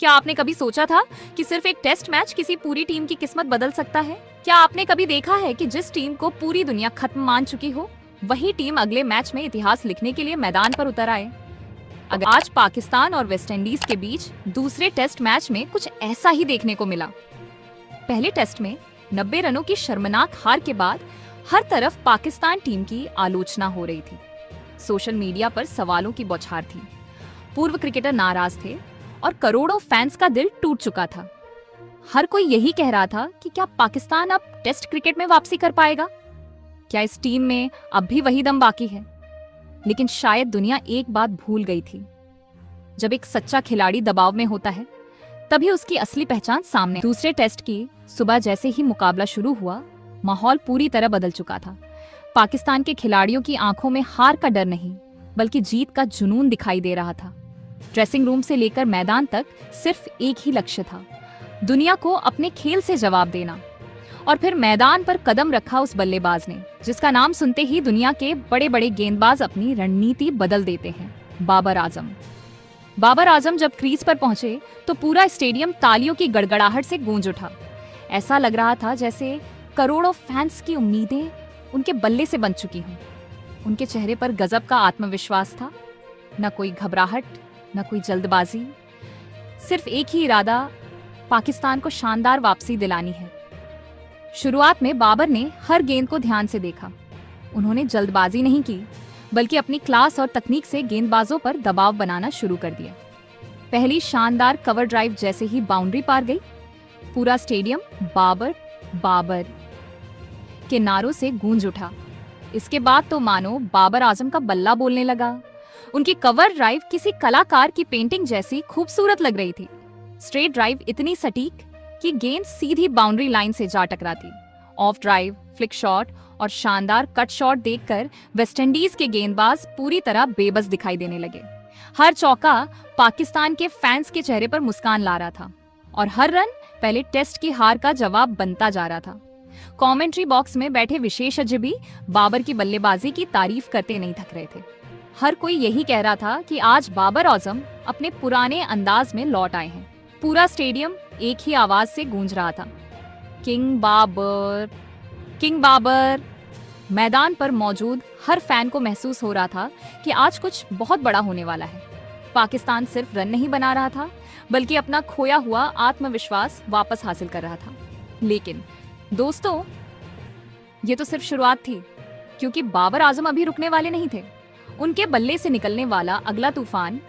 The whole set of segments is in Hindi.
क्या आपने कभी सोचा था कि सिर्फ एक टेस्ट मैच किसी पूरी टीम की किस्मत बदल सकता है? क्या आपने कभी देखा है कि जिस टीम को पूरी दुनिया खत्म मान चुकी हो, वही टीम अगले मैच में इतिहास लिखने के लिए मैदान पर उतर आए? अगर आज पाकिस्तान और वेस्टइंडीज के बीच दूसरे टेस्ट मैच में कुछ ऐसा ही देखने को मिला। पहले टेस्ट में 90 रनों की शर्मनाक हार के बाद हर तरफ पाकिस्तान टीम की आलोचना हो रही थी। सोशल मीडिया पर सवालों की बौछार थी। पूर्व क्रिकेटर नाराज थे और करोड़ों फैंस का दिल टूट चुका था। हर कोई यही कह रहा था कि क्या पाकिस्तान अब टेस्ट क्रिकेट में वापसी कर पाएगा? क्या इस टीम में अब भी वही दम बाकी है? लेकिन शायद दुनिया एक बात भूल गई थी। जब एक सच्चा खिलाड़ी दबाव में होता है, तभी उसकी असली पहचान सामने। दूसरे टेस्ट की सुबह जैसे ही मुकाबला शुरू हुआ, माहौल पूरी तरह बदल चुका था। पाकिस्तान के खिलाड़ियों की आंखों में हार का डर नहीं, बल्कि जीत का जुनून दिखाई दे रहा था। ड्रेसिंग रूम से लेकर मैदान तक सिर्फ एक ही लक्ष्य था, दुनिया को अपने खेल से जवाब देना। और फिर मैदान पर कदम रखा उस बल्लेबाज ने, जिसका नाम सुनते ही दुनिया के बड़े बड़े गेंदबाज अपनी रणनीति बदल देते हैं, बाबर आजम। बाबर आजम जब क्रीज पर पहुंचे तो पूरा स्टेडियम तालियों की गड़गड़ाहट से गूंज उठा। ऐसा लग रहा था जैसे करोड़ों फैंस की उम्मीदें उनके बल्ले से बन चुकी हों। उनके चेहरे पर गजब का आत्मविश्वास था, न कोई घबराहट, न कोई जल्दबाजी, सिर्फ एक ही इरादा, पाकिस्तान को शानदार वापसी दिलानी है। शुरुआत में बाबर ने हर गेंद को ध्यान से देखा। उन्होंने जल्दबाजी नहीं की, बल्कि अपनी क्लास और तकनीक से गेंदबाजों पर दबाव बनाना शुरू कर दिया। पहली शानदार कवर ड्राइव जैसे ही बाउंड्री पार गई, पूरा स्टेडियम बाबर बाबर के नारों से गूंज उठा। इसके बाद तो मानो बाबर आजम का बल्ला बोलने लगा। उनकी कवर ड्राइव किसी कलाकार की पेंटिंग जैसी खूबसूरत लग रही थी। स्ट्रेट ड्राइव इतनी सटीक कि गेंद सीधी बाउंड्री लाइन से जा टकराती। ऑफ ड्राइव, फ्लिक शॉट और शानदार कट शॉट देखकर वेस्टइंडीज के गेंदबाज पूरी तरह बेबस दिखाई देने लगे। हर चौका पाकिस्तान के फैंस के चेहरे पर मुस्कान ला रहा था और हर रन पहले टेस्ट की हार का जवाब बनता जा रहा था। कमेंट्री बॉक्स में बैठे विशेषज्ञ भी बाबर की बल्लेबाजी की तारीफ करते नहीं थक रहे थे। हर कोई यही कह रहा था कि आज बाबर आजम अपने पुराने अंदाज में लौट आए हैं। पूरा स्टेडियम एक ही आवाज से गूंज रहा था, किंग बाबर, किंग बाबर। मैदान पर मौजूद हर फैन को महसूस हो रहा था कि आज कुछ बहुत बड़ा होने वाला है। पाकिस्तान सिर्फ रन नहीं बना रहा था, बल्कि अपना खोया हुआ आत्मविश्वास वापस हासिल कर रहा था। लेकिन दोस्तों, ये तो सिर्फ शुरुआत थी, क्योंकि बाबर आजम अभी रुकने वाले नहीं थे। उनके बल्ले से निकलने वाला अगला तूफान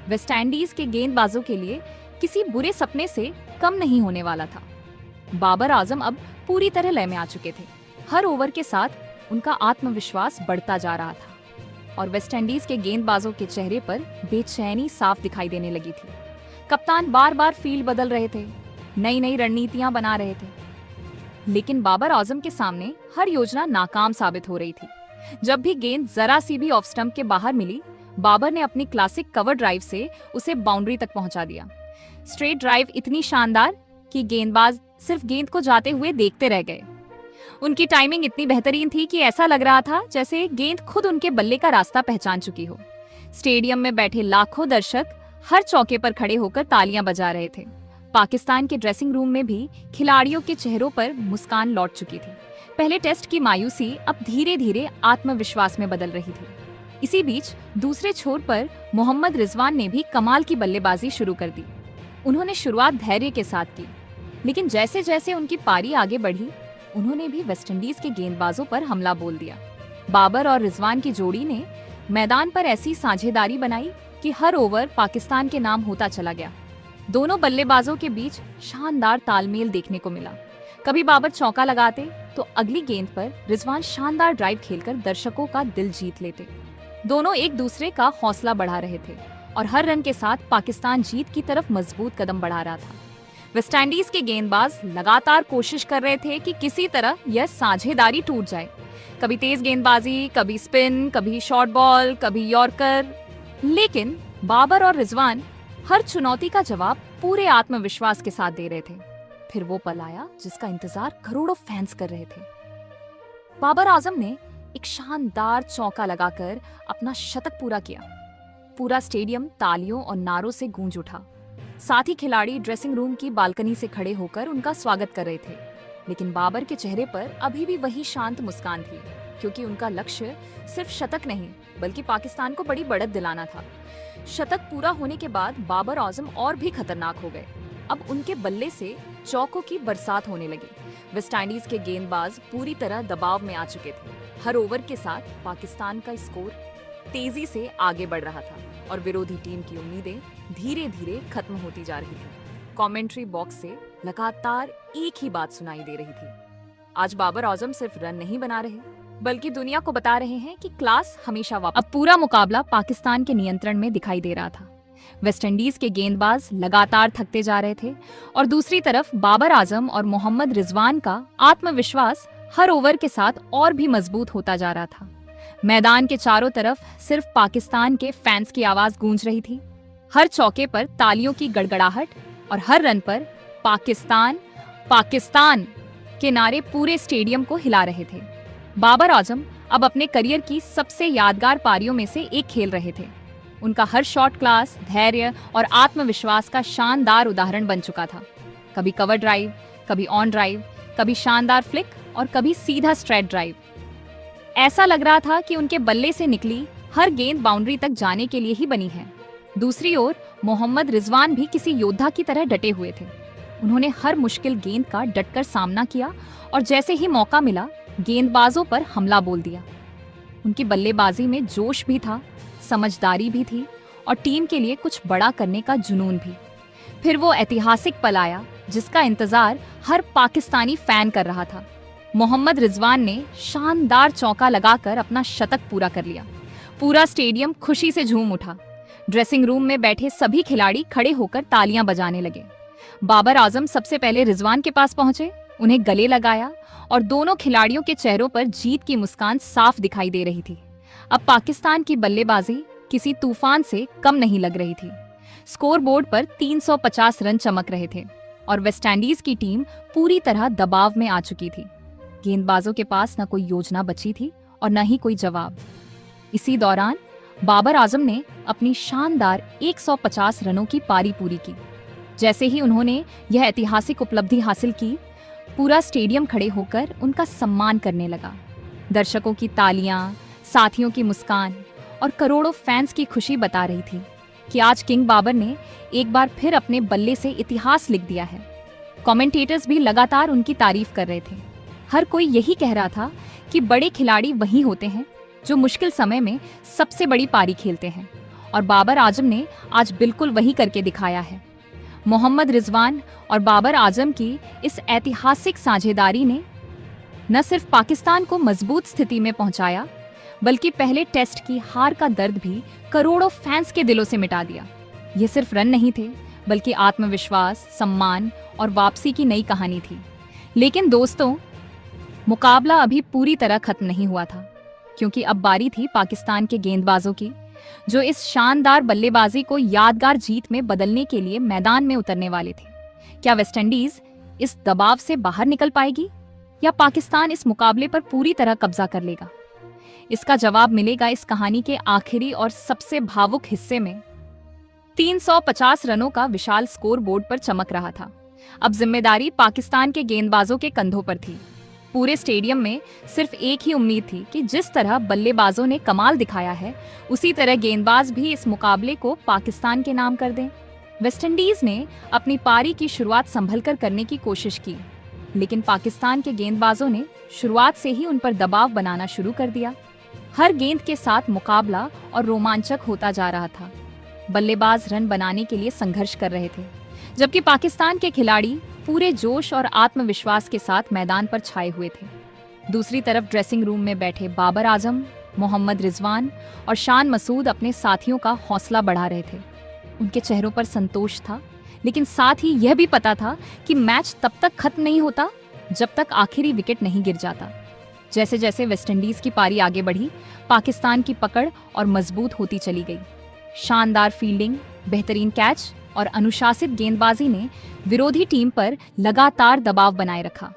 वेस्टइंडीज के गेंदबाजों के लिए किसी बुरे सपने से कम नहीं होने वाला था। बाबर आजम अब पूरी तरह लय में आ चुके थे। हर ओवर के साथ उनका आत्मविश्वास बढ़ता जा रहा था और वेस्टइंडीज के गेंदबाजों के चेहरे पर बेचैनी साफ दिखाई देने लगी थी। कप्तान बार बार फील्ड बदल रहे थे, नई नई रणनीतियां बना रहे थे, लेकिन बाबर आजम के सामने हर योजना नाकाम साबित हो रही थी। जब भी गेंद जरा सी भी ऑफ स्टंप के बाहर मिली, बाबर ने अपनी क्लासिक कवर ड्राइव से उसे बाउंड्री तक पहुंचा दिया। स्ट्रेट ड्राइव इतनी शानदार कि गेंदबाज सिर्फ गेंद को जाते हुए देखते रह गए। उनकी टाइमिंग इतनी बेहतरीन थी कि ऐसा लग रहा था जैसे गेंद खुद उनके बल्ले का रास्ता पहचान चुकी हो। स्टेडियम में बैठे लाखों दर्शक हर चौके पर खड़े होकर तालियां बजा रहे थे। पाकिस्तान के ड्रेसिंग रूम में भी खिलाड़ियों के चेहरों पर मुस्कान लौट चुकी थी। पहले टेस्ट की मायूसी अब धीरे धीरे आत्मविश्वास में बदल रही थी। इसी बीच दूसरे छोर पर मोहम्मद रिजवान ने भी कमाल की बल्लेबाजी शुरू कर दी। उन्होंने शुरुआत धैर्य के साथ की, लेकिन जैसे जैसे उनकी पारी आगे बढ़ी, उन्होंने भी वेस्टइंडीज के गेंदबाजों पर हमला बोल दिया। बाबर और रिजवान की जोड़ी ने मैदान पर ऐसी साझेदारी बनाई कि हर ओवर पाकिस्तान के नाम होता चला गया। दोनों बल्लेबाजों के बीच शानदार तालमेल देखने को मिला। कभी बाबर चौका लगाते तो अगली गेंद पर रिजवान शानदार ड्राइव खेलकर दर्शकों का दिल जीत लेते। दोनों एक दूसरे का हौसला बढ़ा रहे थे और हर रन के साथ पाकिस्तान जीत की तरफ मजबूत कदम बढ़ा रहा था। वेस्टइंडीज के गेंदबाज लगातार कोशिश कर रहे थे कि किसी तरह यह साझेदारी टूट जाए। कभी तेज गेंदबाजी, कभी स्पिन, कभी शॉर्ट बॉल, कभी यॉर्कर। लेकिन बाबर और रिजवान हर चुनौती का जवाब पूरे आत्मविश्वास के साथ दे रहे थे। फिर वो पल आया जिसका इंतजार करोड़ों फैंस कर रहे थे। बाबर आजम ने एक शानदार चौका लगाकर अपना शतक पूरा किया। पूरा स्टेडियम तालियों और नारों से गूंज उठा। साथ ही खिलाड़ी ड्रेसिंग रूम की बालकनी से खड़े होकर उनका स्वागत कर रहे थे। लेकिन बाबर के चेहरे पर अभी भी वही शांत मुस्कान थी, क्योंकि उनका लक्ष्य सिर्फ शतक नहीं बल्कि पाकिस्तान को बड़ी बढ़त दिलाना था। शतक पूरा होने के बाद बाबर आजम और भी खतरनाक हो गए। अब उनके बल्ले से चौकों की बरसात होने लगी। वेस्टइंडीज के गेंदबाज पूरी तरह दबाव में आ चुके थे। हर ओवर के साथ पाकिस्तान का स्कोर तेजी से आगे बढ़ रहा था और विरोधी टीम की उम्मीदें धीरे धीरे खत्म होती जा रही थी। कमेंट्री बॉक्स से लगातार एक ही बात सुनाई दे रही थी, आज बाबर आजम सिर्फ रन नहीं बना रहे बल्कि दुनिया को बता रहे हैं कि क्लास हमेशा वापस। अब पूरा मुकाबला पाकिस्तान के नियंत्रण में दिखाई दे रहा था। वेस्टइंडीज के गेंदबाज लगातार थकते जा रहे थे और दूसरी तरफ बाबर आजम और मोहम्मद रिजवान का आत्मविश्वास हर ओवर के साथ और भी मजबूत होता जा रहा था। मैदान के चारों तरफ सिर्फ पाकिस्तान के फैंस की आवाज गूंज रही थी। हर चौके पर तालियों की गड़गड़ाहट और हर रन पर पाकिस्तान पाकिस्तान के नारे पूरे स्टेडियम को हिला रहे थे। बाबर आजम अब अपने करियर की सबसे यादगार पारियों में से एक खेल रहे थे। उनका हर शॉट क्लास, धैर्य और आत्मविश्वास का शानदार उदाहरण बन चुका था। कभी कवर ड्राइव, कभी ऑन ड्राइव, कभी शानदार फ्लिक और कभी सीधा स्ट्रेट ड्राइव। ऐसा लग रहा था कि उनके बल्ले से निकली हर गेंद बाउंड्री तक जाने के लिए ही बनी है। दूसरी ओर मोहम्मद रिजवान भी किसी योद्धा की तरह डटे हुए थे। उन्होंने हर मुश्किल गेंद का डटकर सामना किया और जैसे ही मौका मिला गेंदबाजों पर हमला बोल दिया। उनकी बल्लेबाजी में जोश भी था, समझदारी भी थी और टीम के लिए कुछ बड़ा करने का जुनून भी। फिर वो ऐतिहासिक पल आया जिसका इंतजार हर पाकिस्तानी फैन कर रहा था। मोहम्मद रिजवान ने शानदार चौका लगाकर अपना शतक पूरा कर लिया। पूरा स्टेडियम खुशी से झूम उठा। ड्रेसिंग रूम में बैठे सभी खिलाड़ी खड़े होकर तालियां बजाने लगे। बाबर आजम सबसे पहले रिजवान के पास पहुंचे, उन्हें गले लगाया और दोनों खिलाड़ियों के चेहरों पर जीत की मुस्कान साफ दिखाई दे रही थी। अब पाकिस्तान की बल्लेबाजी किसी तूफान से कम नहीं लग रही थी। स्कोरबोर्ड पर 350 रन चमक रहे थे और वेस्टइंडीज की टीम पूरी तरह दबाव में आ चुकी थी। गेंदबाजों के पास न कोई योजना बची थी और न ही कोई जवाब। इसी दौरान बाबर आजम ने अपनी शानदार 150 रनों की पारी पूरी की। जैसे ही उन्होंने यह ऐतिहासिक उपलब्धि हासिल की, पूरा स्टेडियम खड़े होकर उनका सम्मान करने लगा। दर्शकों की तालियां, साथियों की मुस्कान और करोड़ों फैंस की खुशी बता रही थी कि आज किंग बाबर ने एक बार फिर अपने बल्ले से इतिहास लिख दिया है। कमेंटेटर्स भी लगातार उनकी तारीफ कर रहे थे। हर कोई यही कह रहा था कि बड़े खिलाड़ी वही होते हैं जो मुश्किल समय में सबसे बड़ी पारी खेलते हैं, और बाबर आजम ने आज बिल्कुल वही करके दिखाया है। मोहम्मद रिजवान और बाबर आजम की इस ऐतिहासिक साझेदारी ने न सिर्फ पाकिस्तान को मजबूत स्थिति में पहुंचाया, बल्कि पहले टेस्ट की हार का दर्द भी करोड़ों फैंस के दिलों से मिटा दिया। ये सिर्फ रन नहीं थे, बल्कि आत्मविश्वास, सम्मान और वापसी की नई कहानी थी। लेकिन दोस्तों, मुकाबला अभी पूरी तरह खत्म नहीं हुआ था, क्योंकि अब बारी थी पाकिस्तान के गेंदबाजों की, जो इस शानदार बल्लेबाजी को यादगार जीत में बदलने के लिए मैदान में उतरने वाले थे। क्या वेस्टइंडीज इस दबाव से बाहर निकल पाएगी या पाकिस्तान इस मुकाबले पर पूरी तरह कब्जा कर लेगा? इसका जवाब मिलेगा इस कहानी के आखिरी और सबसे भावुक हिस्से में। 350 रनों का विशाल स्कोर बोर्ड पर चमक रहा था। अब जिम्मेदारी पाकिस्तान के गेंदबाजों के कंधों पर थी। पूरे स्टेडियम में सिर्फ एक ही उम्मीद थी कि जिस तरह बल्लेबाजों ने कमाल दिखाया है, उसी तरह गेंदबाज भी इस मुकाबले को पाकिस्तान के नाम कर दें। वेस्टइंडीज ने अपनी पारी की शुरुआत संभलकर करने की कोशिश की, लेकिन पाकिस्तान के गेंदबाजों ने शुरुआत से ही उन पर दबाव बनाना शुरू कर दिया। हर गेंद के साथ मुकाबला और रोमांचक होता जा रहा था। बल्लेबाज रन बनाने के लिए संघर्ष कर रहे थे, जबकि पाकिस्तान के खिलाड़ी पूरे जोश और आत्मविश्वास के साथ मैदान पर छाए हुए थे। दूसरी तरफ ड्रेसिंग रूम में बैठे बाबर आजम, मोहम्मद रिजवान और शान मसूद अपने साथियों का हौसला बढ़ा रहे थे। उनके चेहरों पर संतोष था, लेकिन साथ ही यह भी पता था कि मैच तब तक खत्म नहीं होता जब तक आखिरी विकेट नहीं गिर जाता। जैसे जैसे वेस्टइंडीज की पारी आगे बढ़ी, पाकिस्तान की पकड़ और मजबूत होती चली गई। शानदार फील्डिंग, बेहतरीन कैच और अनुशासित गेंदबाजी ने विरोधी टीम पर लगातार दबाव बनाए रखा।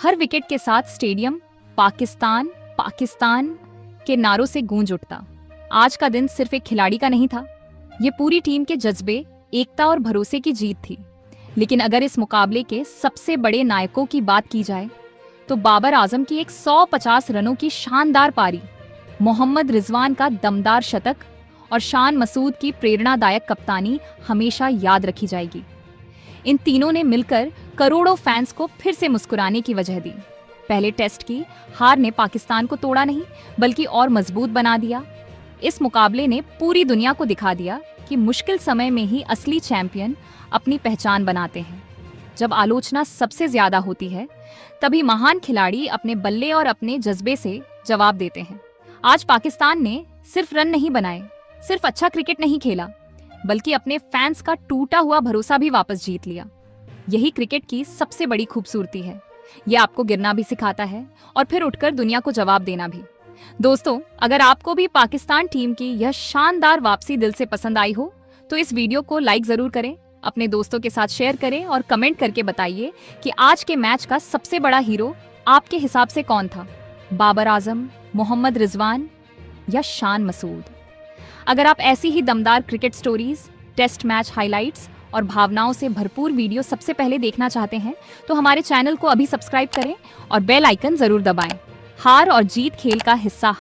हर विकेट के साथ स्टेडियम पाकिस्तान पाकिस्तान के नारों से गूंज उठता। आज का दिन सिर्फ एक खिलाड़ी का नहीं था, ये पूरी टीम के जज्बे, एकता और भरोसे की जीत थी। लेकिन अगर इस मुकाबले के सबसे बड़े नायकों की बात की जाए तो बाबर आजम की एक 150 रनों की शानदार पारी, मोहम्मद रिजवान का दमदार शतक और शान मसूद की प्रेरणादायक कप्तानी हमेशा याद रखी जाएगी। इन तीनों ने मिलकर करोड़ों फैंस को फिर से मुस्कुराने की वजह दी। पहले टेस्ट की हार ने पाकिस्तान को तोड़ा नहीं बल्कि और मजबूत बना दिया। इस मुकाबले ने पूरी दुनिया को दिखा दिया कि मुश्किल समय में ही असली चैंपियन अपनी पहचान बनाते हैं। जब आलोचना सबसे ज्यादा होती है तभी महान खिलाड़ी अपने बल्ले और अपने जज्बे से जवाब देते हैं। आज पाकिस्तान ने सिर्फ रन नहीं बनाए, सिर्फ अच्छा क्रिकेट नहीं खेला, बल्कि अपने फैंस का टूटा हुआ भरोसा भी वापस जीत लिया। यही क्रिकेट की सबसे बड़ी खूबसूरती है। ये आपको गिरना भी सिखाता है और फिर उठकर दुनिया को जवाब देना भी। दोस्तों, अगर आपको भी पाकिस्तान टीम की यह शानदार वापसी दिल से पसंद आई हो तो इस वीडियो को लाइक जरूर करें, अपने दोस्तों के साथ शेयर करें और कमेंट करके बताइए कि आज के मैच का सबसे बड़ा हीरो आपके हिसाब से कौन था, बाबर आजम, मोहम्मद रिजवान या शान मसूद। अगर आप ऐसी ही दमदार cricket stories, test match highlights और भावनाओं से भरपूर वीडियो सबसे पहले देखना चाहते हैं तो हमारे चैनल को अभी सब्सक्राइब करें और बेल आइकन जरूर दबाएं। हार और जीत खेल का हिस्सा